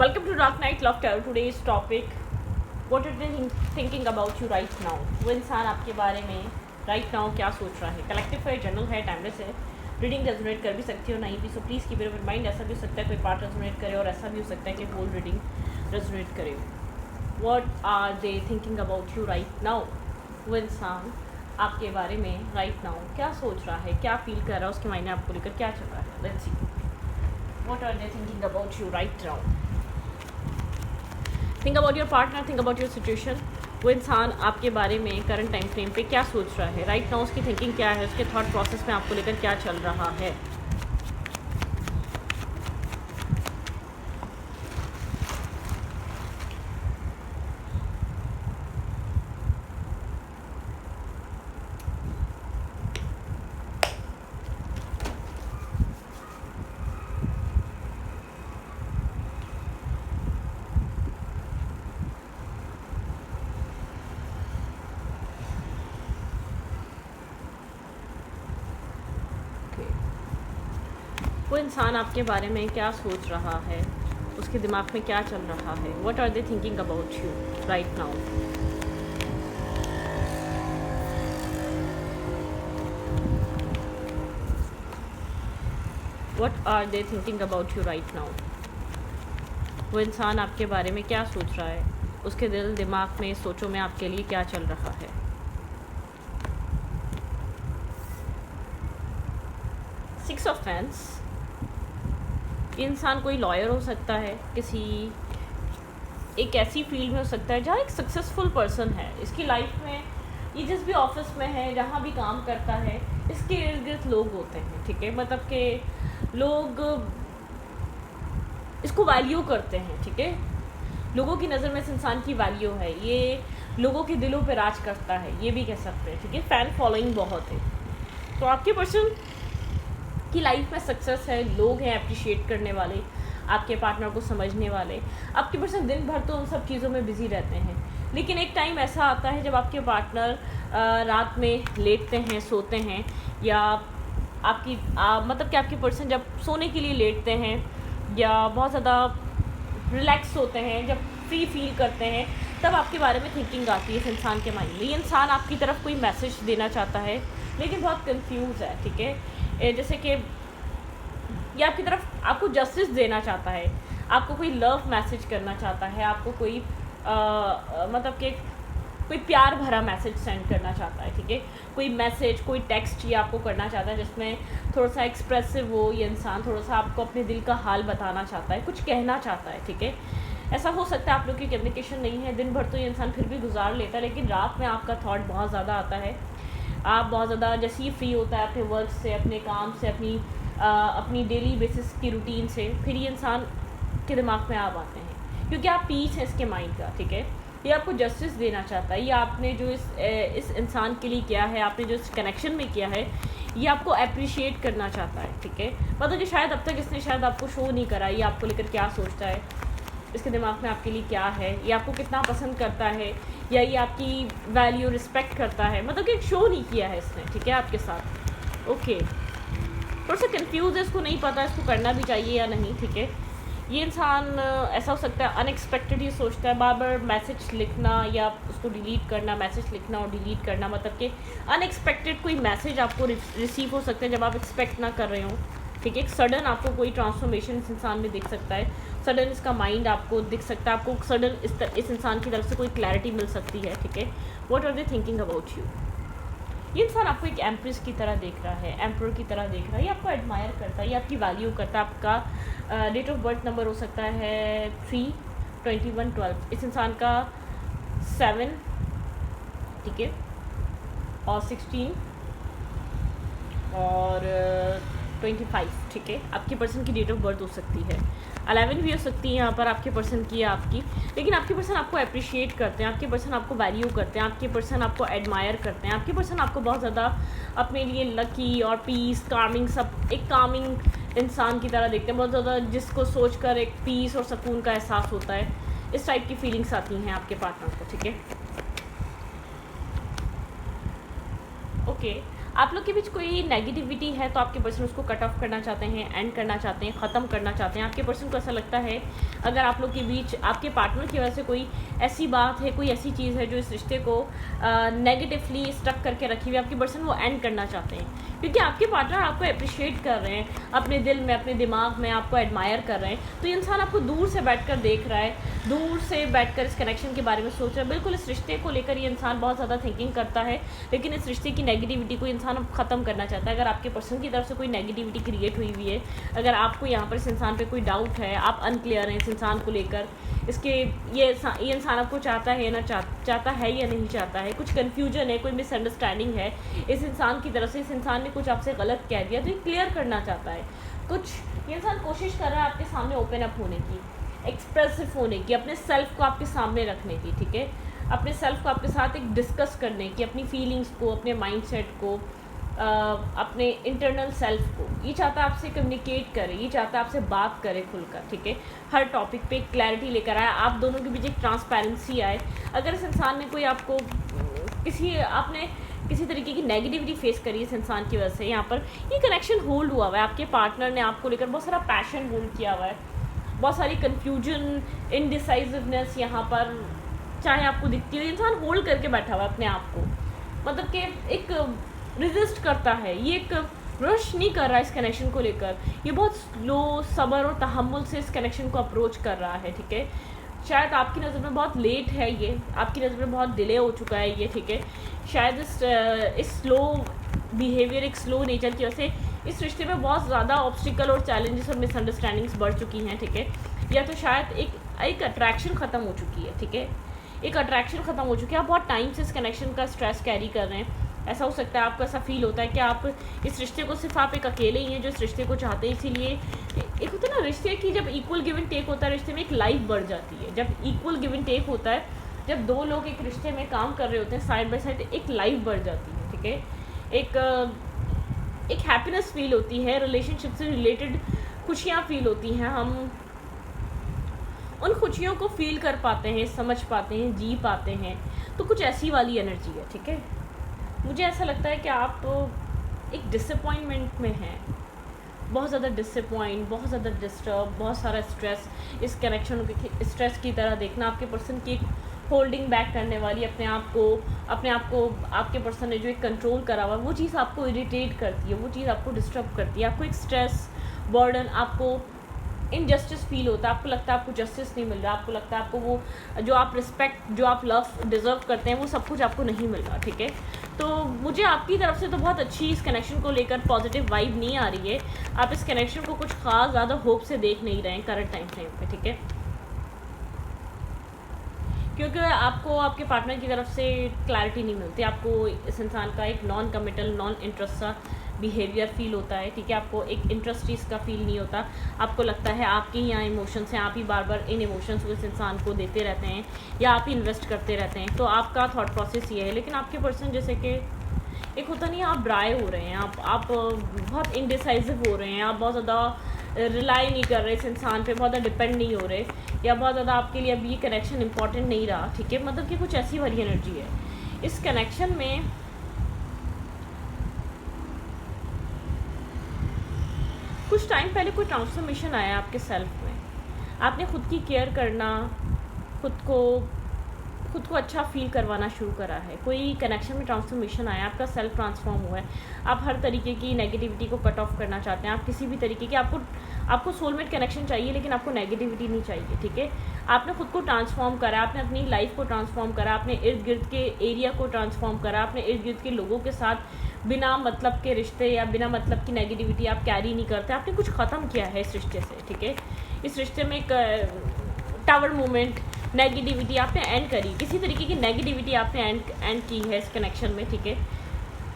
Welcome to Dark Night Laughter. Today's topic, what are they thinking about you right now? वो इंसान आपके बारे में right now क्या सोच रहा है? कलेक्टिव है, जनरल है, टाइमलेस है. रीडिंग रेजोनेट कर भी सकती हो, नहीं भी. So please keep in mind. ऐसा भी हो सकता है कोई पार्ट रेजोनेट करे और ऐसा भी हो सकता है कि होल रीडिंग रेजोनेट करे. What are they thinking about you right now? वो इंसान आपके बारे में right now क्या सोच रहा है, क्या फील कर रहा है, उसके मायने आपको लेकर क्या चल रहा है. Let's see. What are they thinking about you right now? Think about your partner, think about your situation. वो इंसान आपके बारे में करंट टाइम फ्रेम पे क्या सोच रहा है राइट नाउ, उसकी थिंकिंग क्या है, उसके थॉट प्रोसेस में आपको लेकर क्या चल रहा है. वो इंसान आपके बारे में क्या सोच रहा है, उसके दिमाग में क्या चल रहा है. What are they thinking about you right now. What are they thinking about you right now. वो इंसान आपके बारे में क्या सोच रहा है, उसके दिल दिमाग में सोचों में आपके लिए क्या चल रहा है. Six of fans. ये इंसान कोई लॉयर हो सकता है, किसी एक ऐसी फील्ड में हो सकता है जहाँ एक सक्सेसफुल पर्सन है. इसकी लाइफ में ये जिस भी ऑफिस में है, जहाँ भी काम करता है, इसके इर्द गिर्द लोग होते हैं. ठीक है, मतलब कि लोग इसको वैल्यू करते हैं. ठीक है, लोगों की नज़र में इस इंसान की वैल्यू है, ये लोगों के दिलों पे राज करता है, ये भी कह सकते हैं. ठीक है, फैन फॉलोइंग बहुत है. तो आपके पर्सन की लाइफ में सक्सेस है, लोग हैं अप्रिशिएट करने वाले, आपके पार्टनर को समझने वाले. आपके पर्सन दिन भर तो उन सब चीज़ों में बिजी रहते हैं, लेकिन एक टाइम ऐसा आता है जब आपके पार्टनर रात में लेटते हैं, सोते हैं, या आपकी मतलब कि आपके पर्सन जब सोने के लिए लेटते हैं या बहुत ज़्यादा रिलैक्स होते हैं, जब फ्री फील करते हैं, तब आपके बारे में थिंकिंग आती है इस इंसान के माइंड में. ये इंसान आपकी तरफ कोई मैसेज देना चाहता है, लेकिन बहुत कंफ्यूज है. ठीक है, जैसे कि ये आपकी तरफ आपको जस्टिस देना चाहता है, आपको कोई लव मैसेज करना चाहता है, आपको कोई मतलब कि कोई प्यार भरा मैसेज सेंड करना चाहता है. ठीक है, कोई मैसेज, कोई टेक्स्ट ये आपको करना चाहता है जिसमें थोड़ा सा एक्सप्रेसिव हो. ये इंसान थोड़ा सा आपको अपने दिल का हाल बताना चाहता है, कुछ कहना चाहता है. ठीक है, ऐसा हो सकता है आप लोग की कम्युनिकेशन नहीं है, दिन भर तो ये इंसान फिर भी गुजार लेता है, लेकिन रात में आपका थॉट बहुत ज़्यादा आता है. आप बहुत ज़्यादा जैसे ही फ्री होता है अपने वर्क से, अपने काम से, अपनी डेली बेसिस की रूटीन से, फिर ये इंसान के दिमाग में आप आते हैं, क्योंकि आप पीस हैं इसके माइंड का. ठीक है, ये आपको जस्टिस देना चाहता है. ये आपने जो इस इंसान के लिए किया है, आपने जो इस कनेक्शन में किया है, ये आपको अप्रिशिएट करना चाहता है. ठीक है, मतलब कि शायद अब तक इसने शायद आपको शो नहीं करा ये आपको लेकर क्या सोचता है, इसके दिमाग में आपके लिए क्या है, ये आपको कितना पसंद करता है, या ये आपकी वैल्यू रिस्पेक्ट करता है. मतलब कि एक शो नहीं किया है इसने. ठीक है, आपके साथ. ओके, थोड़ा सा कंफ्यूज है, इसको नहीं पता इसको करना भी चाहिए या नहीं. ठीक है, ये इंसान ऐसा हो सकता है अनएक्सपेक्टेड ही सोचता है, बार बार मैसेज लिखना या उसको डिलीट करना, मैसेज लिखना और डिलीट करना. मतलब कि अनएक्सपेक्टेड कोई मैसेज आपको रिसीव हो सकता है जब आप एक्सपेक्ट ना कर रहे हो. ठीक है, सडन आपको कोई ट्रांसफॉर्मेशन इस इंसान में दिख सकता है, सडन इसका माइंड आपको दिख सकता है, आपको सडन इस इंसान की तरफ से कोई क्लैरिटी मिल सकती है. ठीक है, what are they thinking about you. ये इंसान आपको एक एम्प्रेस की तरह देख रहा है, एम्पर की तरह देख रहा है, ये आपको एडमायर करता है, ये आपकी वैल्यू करता है. आपका डेट ऑफ बर्थ नंबर हो सकता है 3/21/12. इस इंसान का 7, ठीक है, और 16 और 25. ठीक है, आपके पर्सन की डेट ऑफ बर्थ हो सकती है. 11 भी हो सकती है यहाँ पर आपके पर्सन की या आपकी, लेकिन आपके पर्सन आपको अप्रिशिएट करते हैं, आपके पर्सन आपको वैल्यू करते हैं, आपके पर्सन आपको एडमायर करते हैं, आपके पर्सन आपको बहुत ज़्यादा अपने लिए लकी और पीस, कामिंग, सब एक कामिंग इंसान की तरह देखते हैं, बहुत ज़्यादा जिसको सोचकर एक पीस और सुकून का एहसास होता है. इस टाइप की फीलिंग्स आती हैं आपके पार्टनर को. ठीक है, ओके, आप लोग के बीच कोई नेगेटिविटी है तो आपके पर्सन उसको कट ऑफ करना चाहते हैं, एंड करना चाहते हैं, ख़त्म करना चाहते हैं। आपके पर्सन को ऐसा लगता है अगर आप लोग के बीच आपके पार्टनर की वजह से कोई ऐसी बात है, कोई ऐसी चीज़ है जो इस रिश्ते को नेगेटिवली स्टक करके रखी हुई, आपके पर्सन वो एंड करना चाहते हैं। क्योंकि आपके पार्टनर आपको अप्रिशिएट कर रहे हैं, अपने दिल में, अपने दिमाग में आपको एडमायर कर रहे हैं। तो ये इंसान आपको दूर से बैठकर देख रहा है, दूर से बैठकर इस कनेक्शन के बारे में सोच रहा है। बिल्कुल इस रिश्ते को लेकर ये इंसान बहुत ज़्यादा थिंकिंग करता है, लेकिन इस रिश्ते की नेगेटिविटी को इंसान अब ख़त्म करना चाहता है। अगर आपके पर्सन की तरफ से कोई नेगेटिविटी क्रिएट हुई हुई है, अगर आपको यहाँ पर इस इंसान पे कोई डाउट है, आप अनक्लियर हैं इस इंसान को लेकर, इसके ये इंसान आपको चाहता है ना चाहता है या नहीं चाहता है, कुछ कन्फ्यूजन है, कोई मिसअंडरस्टैंडिंग है इस इंसान की तरफ से, इस इंसान ने कुछ आपसे गलत कह दिया तो ये क्लियर करना चाहता है। कुछ ये इंसान कोशिश कर रहा है आपके सामने ओपन अप होने की, एक्सप्रेसिव होने की, अपने सेल्फ को आपके सामने रखने की, ठीक है, अपने सेल्फ को आपके साथ एक डिस्कस करने की, अपनी फीलिंग्स को, अपने माइंडसेट को, अपने इंटरनल सेल्फ को। ये चाहता है आपसे कम्युनिकेट करे, ये चाहता है आपसे बात करे खुलकर, ठीक है, हर टॉपिक पे क्लैरिटी लेकर आए, आप दोनों के बीच एक ट्रांसपेरेंसी आए। अगर इस इंसान ने कोई आपको आपने किसी तरीके की नेगेटिविटी फेस करी इस इंसान की वजह से, यहाँ पर ये कनेक्शन होल्ड हुआ हुआ है, आपके पार्टनर ने आपको लेकर बहुत सारा पैशन होल्ड किया हुआ है, बहुत सारी कन्फ्यूजन, इनडिसाइसिवनेस यहाँ पर चाहे आपको दिखती है, इंसान होल्ड करके बैठा हुआ है अपने आप को, मतलब कि एक रेजिस्ट करता है, ये एक रश नहीं कर रहा है इस कनेक्शन को लेकर, ये बहुत स्लो, सब्र और तहम्मुल से इस कनेक्शन को अप्रोच कर रहा है, ठीक है। शायद आपकी नज़र में बहुत लेट है ये, आपकी नज़र में बहुत डिले हो चुका है ये, ठीक है। शायद इस स्लो बिहेवियर, एक स्लो नेचर की वजह से इस रिश्ते में बहुत ज़्यादा ऑब्स्टिकल और चैलेंजेस और मिसअंडरस्टैंडिंग्स बढ़ चुकी हैं, ठीक है। या तो शायद एक अट्रैक्शन ख़त्म हो चुकी है, ठीक है, एक अट्रैक्शन ख़त्म हो चुकी है। आप बहुत टाइम से इस कनेक्शन का स्ट्रेस कैरी कर रहे हैं। ऐसा हो सकता है आपको ऐसा फील होता है कि आप इस रिश्ते को सिर्फ आप एक अकेले ही हैं जो इस रिश्ते को चाहते हैं। इसीलिए एक होता है ना रिश्ते की, जब इक्वल गिव एंड टेक होता है रिश्ते में, एक लाइफ बढ़ जाती है। जब इक्वल गिव एंड टेक होता है, जब दो लोग एक रिश्ते में काम कर रहे होते हैं साइड बाय साइड, एक लाइफ बढ़ जाती है, ठीक है। एक हैप्पीनेस फील होती है, रिलेशनशिप से रिलेटेड खुशियाँ फील होती हैं, हम उन खुशियों को फील कर पाते हैं, समझ पाते हैं, जी पाते हैं। तो कुछ ऐसी वाली एनर्जी है, ठीक है। मुझे ऐसा लगता है कि आप एक डिसअपॉइंटमेंट में हैं, बहुत ज़्यादा डिसअपॉइंट, बहुत ज़्यादा डिस्टर्ब, बहुत सारा स्ट्रेस। इस कनेक्शन के स्ट्रेस की तरह देखना, आपके पर्सन की होल्डिंग बैक करने वाली, अपने आप को आपके पर्सन ने जो एक कंट्रोल करा हुआ, वो चीज़ आपको इरिटेट करती है, वो चीज़ आपको डिस्टर्ब करती है। आपको एक स्ट्रेस, बर्डन, आपको इनजस्टिस फील होता है, आपको लगता है आपको जस्टिस नहीं मिल रहा, आपको लगता है आपको वो जो आप रिस्पेक्ट, जो आप लव डिज़र्व करते हैं, वो सब कुछ आपको नहीं मिल रहा, ठीक है। तो मुझे आपकी तरफ से तो बहुत अच्छी इस कनेक्शन को लेकर पॉजिटिव वाइब नहीं आ रही है। आप इस कनेक्शन को कुछ खास ज़्यादा होप से देख नहीं रहे हैं करंट टाइम फ्रेम पे, ठीक है, क्योंकि आपको आपके पार्टनर की तरफ से क्लैरिटी नहीं मिलती। आपको इस इंसान का एक नॉन कमिटल, नॉन इंटरेस्ट सा बिहेवियर फील होता है, ठीक है। आपको एक इंटरेस्ट इसका फील नहीं होता, आपको लगता है आपके ही यहाँ इमोशंस हैं, आप ही बार बार इन इमोशंस को इस इंसान को देते रहते हैं या आप ही इन्वेस्ट करते रहते हैं। तो आपका थॉट प्रोसेस ये है। लेकिन आपके पर्सन जैसे कि एक होता नहीं, आप ड्राई हो रहे हैं, आप बहुत इनडिसाइसिव हो रहे हैं, आप बहुत ज़्यादा रिलाई नहीं कर रहे इस इंसान पे, बहुत ज़्यादा डिपेंड नहीं हो रहे, या बहुत ज़्यादा आपके लिए अभी ये कनेक्शन इंपॉर्टेंट नहीं रहा, ठीक है। मतलब कि कुछ ऐसी वाली एनर्जी है इस कनेक्शन में। कुछ टाइम पहले कोई ट्रांसफॉर्मेशन आया आपके सेल्फ में, आपने खुद की केयर करना, खुद को अच्छा फील करवाना शुरू करा है। कोई कनेक्शन में ट्रांसफॉर्मेशन आया, आपका सेल्फ ट्रांसफॉर्म हुआ है। आप हर तरीके की नेगेटिविटी को कट ऑफ करना चाहते हैं। आप किसी भी तरीके की, आपको सोलमेट कनेक्शन चाहिए, लेकिन आपको नेगेटिविटी नहीं चाहिए, ठीक है। आपने खुद को ट्रांसफॉर्म करा, आपने अपनी लाइफ को ट्रांसफॉर्म करा, आपने इर्द गिर्द के एरिया को ट्रांसफॉर्म करा, आपने इर्द गिर्द के लोगों के साथ बिना मतलब के रिश्ते या बिना मतलब की नेगेटिविटी आप कैरी नहीं करते। आपने कुछ ख़त्म किया है इस रिश्ते से, ठीक है। इस रिश्ते में एक टावर मूवमेंट, नेगेटिविटी आपने एंड करी, किसी तरीके की नेगेटिविटी आपने एंड की है इस कनेक्शन में, ठीक है।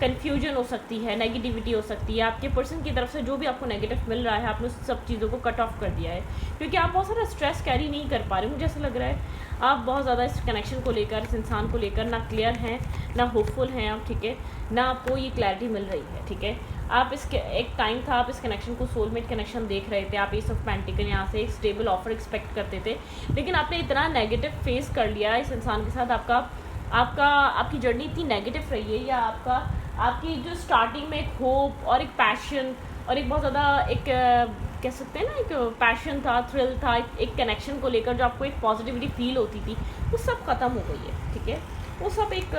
कन्फ्यूजन हो सकती है, नेगेटिविटी हो सकती है, आपके पर्सन की तरफ से जो भी आपको नेगेटिव मिल रहा है आपने उस सब चीज़ों को कट ऑफ कर दिया है, क्योंकि आप बहुत सारा स्ट्रेस कैरी नहीं कर पा रहे। मुझे ऐसा लग रहा है आप बहुत ज़्यादा इस कनेक्शन को लेकर, इस इंसान को लेकर ना क्लियर हैं, ना होपफुल हैं आप, ठीक है, ना आपको ये क्लैरिटी मिल रही है, ठीक है। आप एक टाइम था, आप इस कनेक्शन को सोलमेट कनेक्शन देख रहे थे, आप एस ऑफ पेंटिकल यहाँ से एक स्टेबल ऑफर एक्सपेक्ट करते थे, लेकिन आपने इतना नेगेटिव फेस कर लिया इस इंसान के साथ, आपकी जर्नी इतनी नेगेटिव रही है, या आपका आपकी जो स्टार्टिंग में एक होप और एक पैशन और एक बहुत ज़्यादा एक कह सकते हैं ना, एक पैशन था, थ्रिल था, एक कनेक्शन को लेकर जो आपको एक पॉजिटिविटी फील होती थी, वो सब ख़त्म हो गई है, ठीक है। वो सब एक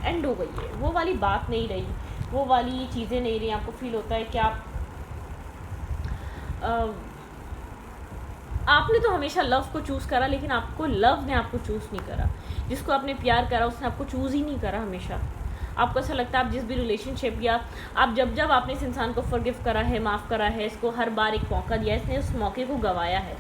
एंड हो गई है, वो वाली बात नहीं रही, वो वाली चीज़ें नहीं रही। आपको फील होता है कि आपने तो हमेशा लव को चूज़ करा, लेकिन आपको लव ने आपको चूज़ नहीं करा। जिसको आपने प्यार करा उसने आपको चूज़ ही नहीं करा। हमेशा आपको ऐसा लगता है आप जिस भी रिलेशनशिप या आप जब आपने इस इंसान को फॉरगिव करा है, माफ़ करा है, इसको हर बार एक मौका दिया, इसने उस मौके को गंवाया है,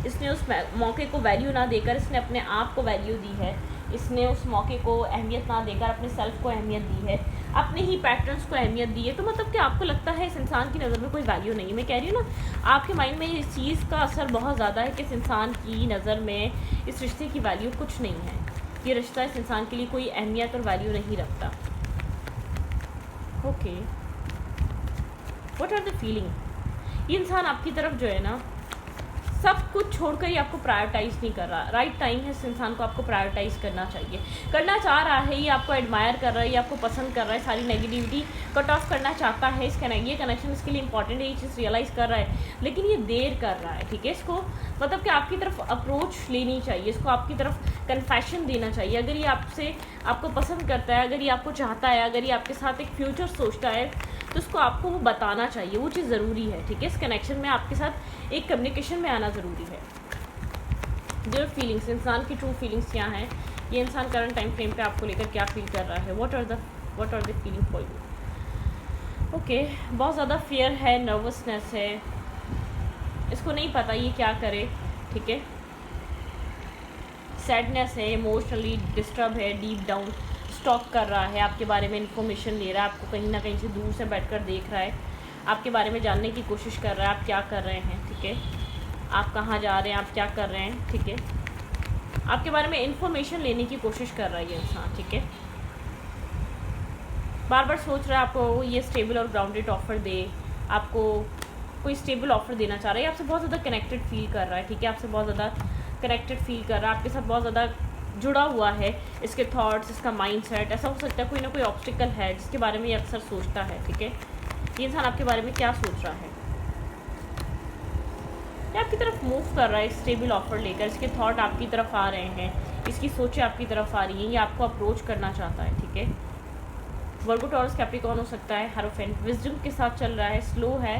इसने उस मौके को वैल्यू ना देकर इसने अपने आप को वैल्यू दी है, इसने उस मौके को अहमियत ना देकर अपने सेल्फ को अहमियत दी है, अपने ही पैटर्न्स को अहमियत दी है। तो मतलब कि आपको लगता है इस इंसान की नज़र में कोई वैल्यू नहीं है। मैं कह रही हूँ ना, आपके माइंड में इस चीज़ का असर बहुत ज़्यादा है कि इस इंसान की नज़र में इस रिश्ते की वैल्यू कुछ नहीं है, ये रिश्ता इस इंसान के लिए कोई अहमियत और वैल्यू नहीं रखता। Okay, what are the feeling? ये इंसान आपकी तरफ जो है ना, सब कुछ छोड़कर ही आपको प्रायोरिटाइज़ नहीं कर रहा। राइट टाइम है इस इंसान को आपको प्रायोरिटाइज़ करना चाहिए, करना चाह रहा है, ये आपको एडमायर कर रहा है, ये आपको पसंद कर रहा है, सारी नेगेटिविटी कट ऑफ करना चाहता है। ये कनेक्शन इसके लिए इंपॉर्टेंट है, ये चीज़ रियलाइज़ कर रहा है, लेकिन ये देर कर रहा है, ठीक है। इसको मतलब कि आपकी तरफ अप्रोच लेनी चाहिए, इसको आपकी तरफ कन्फेशन देना चाहिए। अगर ये आपको पसंद करता है, अगर ये आपको चाहता है, अगर ये आपके साथ एक फ्यूचर सोचता है, तो उसको आपको वो बताना चाहिए, वो चीज़ ज़रूरी है, ठीक है। इस कनेक्शन में आपके साथ एक कम्युनिकेशन में आना ज़रूरी है। जो फीलिंग्स, इंसान की ट्रू फीलिंग्स क्या हैं, ये इंसान करंट टाइम फ्रेम पे आपको लेकर क्या फील कर रहा है, what are the feeling for you. Okay, बहुत ज़्यादा फियर है, नर्वसनेस है, इसको नहीं पता ये क्या करे, ठीक है। सैडनेस है, इमोशनली डिस्टर्ब है, डीप डाउन स्टॉक कर रहा है, आपके बारे में इंफॉर्मेशन ले रहा है, आपको कहीं ना कहीं से दूर से बैठकर देख रहा है, आपके बारे में जानने की कोशिश कर रहा है, आप क्या कर रहे हैं, ठीक है, आप कहाँ जा रहे हैं, आप क्या कर रहे हैं, ठीक है। आपके बारे में इंफॉर्मेशन लेने की कोशिश कर रहा है ये इंसान, ठीक है। बार बार सोच रहा है आपको ये स्टेबल और ग्राउंडेड ऑफर दे, आपको कोई स्टेबल ऑफर देना चाह रहा है, आपसे बहुत ज़्यादा कनेक्टेड फील कर रहा है, ठीक है, आपसे बहुत ज़्यादा कनेक्टेड फील कर रहा है, आपके साथ बहुत ज़्यादा जुड़ा हुआ है, इसके थॉट्स, इसका माइंडसेट। ऐसा हो सकता है कोई ना कोई ऑब्स्टिकल है जिसके बारे में ये अक्सर सोचता है, ठीक है। ये इंसान आपके बारे में क्या सोच रहा है, ये आपकी तरफ मूव कर रहा है स्टेबल ऑफर लेकर, इसके थॉट आपकी तरफ आ रहे हैं, इसकी सोचें आपकी तरफ आ रही हैं, ये आपको अप्रोच करना चाहता है, ठीक है। वर्गो, टॉरस, कैप्रिकॉर्न हो सकता है, हायरोफेंट, विजडम के साथ चल रहा है, स्लो है,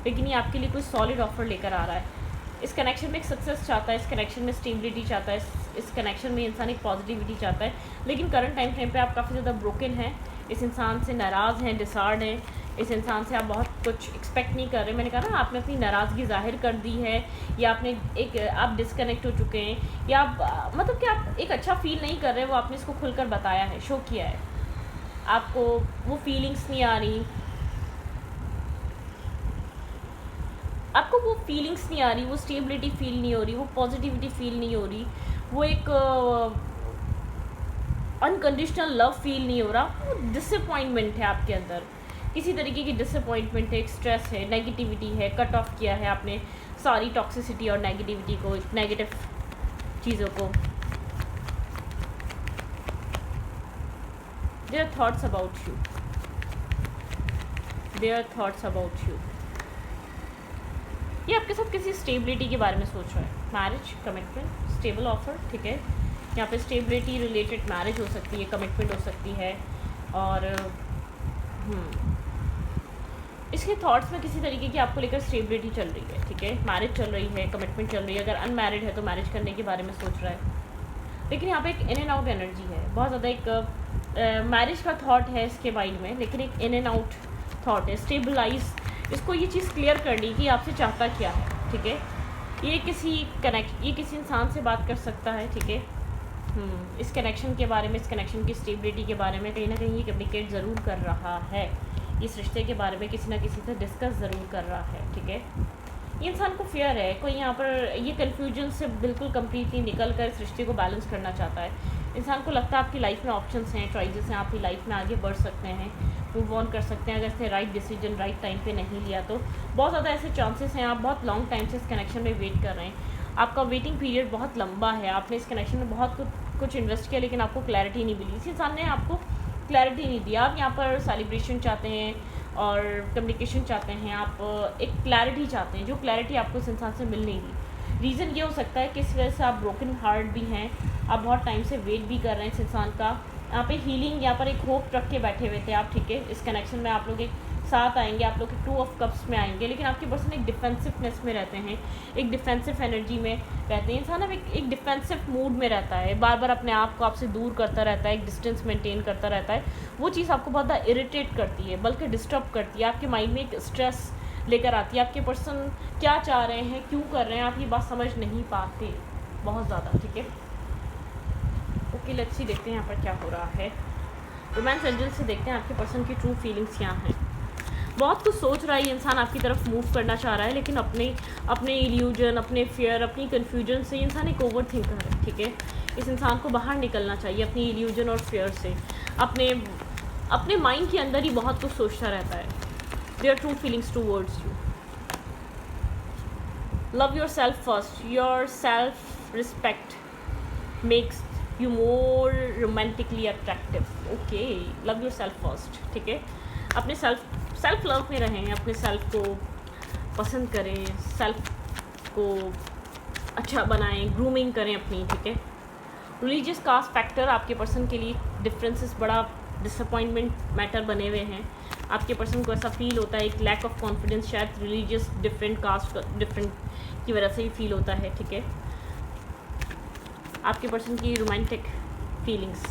लेकिन ये आपके लिए कोई सॉलिड ऑफर लेकर आ रहा है। इस कनेक्शन में एक सक्सेस चाहता है, इस कनेक्शन में स्टेबिलिटी चाहता है, इस कनेक्शन में इंसान एक पॉजिटिविटी चाहता है, लेकिन करंट टाइम फ्रेम पे आप काफ़ी ज़्यादा ब्रोकन हैं, इस इंसान से नाराज़ हैं, डिसऑर्ड हैं, इस इंसान से आप बहुत कुछ एक्सपेक्ट नहीं कर रहे। मैंने कहा ना, आपने अपनी नाराज़गी जाहिर कर दी है, या आप डिसकनेक्ट हो चुके हैं, या आप मतलब कि आप एक अच्छा फील नहीं कर रहे, वो आपने इसको खुलकर बताया है, शो किया है, आपको वो फीलिंग्स नहीं आ रही, आपको वो फीलिंग्स नहीं आ रही, वो स्टेबिलिटी फील नहीं हो रही, वो पॉजिटिविटी फील नहीं हो रही, वो एक अनकंडीशनल लव फील नहीं हो रहा, वो डिसअपॉइंटमेंट है आपके अंदर, किसी तरीके की डिसअपॉइंटमेंट है, एक स्ट्रेस है, नेगेटिविटी है, कट ऑफ किया है आपने सारी टॉक्सिसिटी और नेगेटिविटी को, नेगेटिव चीज़ों को। Their thoughts about you, their thoughts about you. ये आपके साथ किसी स्टेबिलिटी के बारे में सोच रहा है, मैरिज, कमिटमेंट, स्टेबल ऑफर, ठीक है। यहाँ पे स्टेबिलिटी रिलेटेड मैरिज हो सकती है, कमिटमेंट हो सकती है, और इसके थॉट्स में किसी तरीके की आपको लेकर स्टेबिलिटी चल रही है, ठीक है, मैरिज चल रही है, कमिटमेंट चल रही है। अगर अनमैरिड है तो मैरिज करने के बारे में सोच रहा है, लेकिन यहाँ पे एक इन एंड आउट एनर्जी है, बहुत ज़्यादा एक मैरिज का थॉट है इसके माइंड में, लेकिन एक इन एंड आउट थॉट है, स्टेबलाइज, इसको ये चीज़ क्लियर करनी कि आपसे चाहता क्या है, ठीक है। ये किसी इंसान से बात कर सकता है, ठीक है। इस कनेक्शन के बारे में, इस कनेक्शन की स्टेबिलिटी के बारे में कहीं ना कहीं ये कम्युनिकेट ज़रूर कर रहा है, इस रिश्ते के बारे में किसी ना किसी से डिस्कस ज़रूर कर रहा है, ठीक है। ये इंसान को फियर है, कोई यहाँ पर ये कन्फ्यूजन से बिल्कुल कम्प्लीटली निकल कर इस रिश्ते को बैलेंस करना चाहता है। इंसान को लगता है आपकी लाइफ में ऑप्शंस हैं, चॉइसेस हैं, आपकी लाइफ में आगे बढ़ सकते हैं, मूव ऑन कर सकते हैं। अगर इसने राइट डिसीजन राइट टाइम पे नहीं लिया तो बहुत ज़्यादा ऐसे चांसेस हैं, आप बहुत लॉन्ग टाइम से इस कनेक्शन में वेट कर रहे हैं, आपका वेटिंग पीरियड बहुत लंबा है, आपने इस कनेक्शन में बहुत कुछ इन्वेस्ट किया, लेकिन आपको क्लैरिटी नहीं मिली। इस इंसान ने आपको क्लैरिटी नहीं दी। आप यहाँ पर सेलिब्रेशन चाहते हैं और कम्युनिकेशन चाहते हैं, आप एक क्लैरिटी चाहते हैं, जो क्लैरिटी आपको इस इंसान से मिल नहीं रही। रीज़न ये हो सकता है कि इस वजह से आप ब्रोकन हार्ट भी हैं, आप बहुत टाइम से वेट भी कर रहे हैं इस इंसान का। यहाँ पे हीलिंग, यहाँ पर एक होप रख के बैठे हुए थे आप, ठीक है। इस कनेक्शन में आप लोग एक साथ आएंगे, आप लोग के 2 ऑफ कप्स में आएंगे, लेकिन आपके पर्सन एक डिफेंसिवनेस में रहते हैं, एक डिफेंसिव एनर्जी में रहते हैं। इंसान अब एक डिफेंसिव मूड में रहता है, बार बार अपने आप को आपसे दूर करता रहता है, एक डिस्टेंस मेंटेन करता रहता है। वो चीज़ आपको बहुत ज़्यादा इरिटेट करती है, बल्कि डिस्टर्ब करती है, आपके माइंड में एक स्ट्रेस लेकर आती है। आपके पर्सन क्या चाह रहे हैं, क्यों कर रहे हैं, आप ये बात समझ नहीं पाते बहुत ज़्यादा, ठीक है। ओके, लेट्स सी, देखते हैं यहाँ पर क्या हो रहा है। रोमांस एंजल से देखते हैं आपके पर्सन की ट्रू फीलिंग्स क्या हैं। बहुत कुछ सोच रहा है ये इंसान, आपकी तरफ मूव करना चाह रहा है, लेकिन अपने इल्यूजन, अपने फियर, अपनी कन्फ्यूजन से इंसान एक ओवर थिंकर है, ठीक है। इस इंसान को बाहर निकलना चाहिए अपनी इल्यूजन और फियर से। अपने माइंड के अंदर ही बहुत कुछ सोचता रहता है। Their true feelings towards you. Love yourself first. Your self respect makes you more romantically attractive. Okay, love yourself first, ठीक है। अपने सेल्फ लव में रहें, अपने सेल्फ को पसंद करें, सेल्फ को अच्छा बनाएं, ग्रूमिंग करें अपनी, ठीक है। रिलीजियस कास्ट फैक्टर आपके पर्सन के लिए डिफरेंसेस बड़ा डिसअपॉइंटमेंट मैटर बने हुए हैं। आपके पर्सन को ऐसा फील होता है, एक लैक ऑफ कॉन्फिडेंस, शायद रिलीजियस डिफरेंट कास्ट डिफरेंट की वजह से ही फील होता है, ठीक है। आपके पर्सन की रोमांटिक फीलिंग्स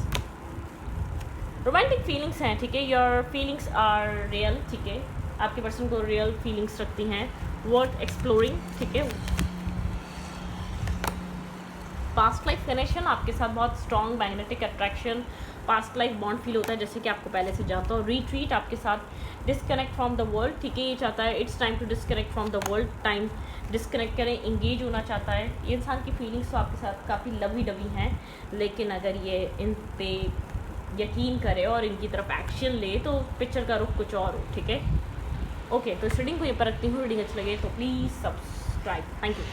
हैं, ठीक है। योर फीलिंग्स आर रियल, ठीक है। आपके पर्सन को रियल फीलिंग्स रखती हैं, वर्थ एक्सप्लोरिंग, ठीक है। पास्ट लाइफ कनेक्शन, आपके साथ बहुत strong magnetic attraction, past life bond feel होता है, जैसे कि आपको पहले से जानता हो। रिट्रीट, आपके साथ डिस्कनेक्ट फ्रॉम द वर्ल्ड, ठीक है। ये चाहता है it's time to disconnect from the world, time disconnect करें, इंगेज होना चाहता है। ये इंसान की फीलिंग्स तो आपके साथ काफ़ी लवी डवी हैं, लेकिन अगर ये इन पे यकीन करे और इनकी तरफ एक्शन ले तो पिक्चर का रुख कुछ और हो, ठीक है। ओके, तो इस रीडिंग को ये पर रखती हूँ। रीडिंग अच्छी लगे तो प्लीज़ सब्सक्राइब। Thank you.